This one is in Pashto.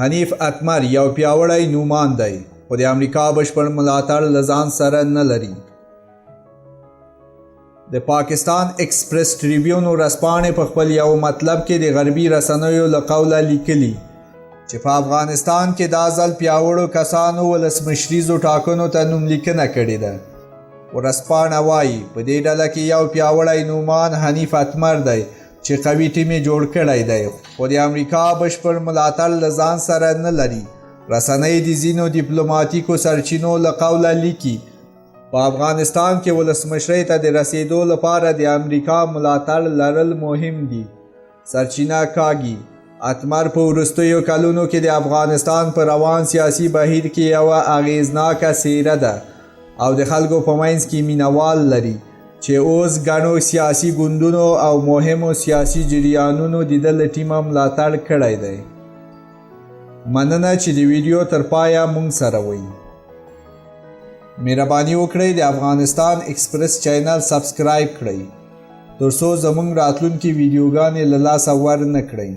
حنیف اتمر یو پیاوړی نوماند دی خو د امریکا بشپړ ملاتړ له ځان سره نه لري. د پاکستان ایکسپریس ټریبیون ورځپاڼې په خپل یو مطلب کې د غربي رسنیو له قوله لیکلي چې په افغانستان کې دا ځل پیاوړو کسانو ولسمشریزو ټاکنو ته نوملیکنه کړې ده. ورځپاڼه وایي په دې ډله کې یو پیاوړی نوماند حنیف اتمر دی چې قوي ټیم یې جوړ کړی دی خو د امریکا بشپړ ملاتړ له ځان سره نه لري. رسنۍ د ځینو ډیپلوماتیکو سرچینو له قوله لیکي په افغانستان کې ولسمشرۍ ته د رسیدو لپاره د امریکا ملاتړ لرل مهم دي. سرچینه کاږي اتمر په وروستیو کلونو کې د افغانستان په روان سیاسي بهیر کې یوه اغیزناکه څیره ده او د خلکو په منځ کې مینوال لري چې اوس ګڼو سیاسي ګوندونو او مهمو سیاسي جریانونو د ده له ټیمه ملاتړ کړی دی. مننه چې د ویډیو تر پایه مونږ سره وئ. مهرباني وکړئ د افغانستان ایکسپریس چینل سبسکرایب کړئ تر څو زموږ راتلونکي ویډیوګانې له لاسه ور نه کړئ.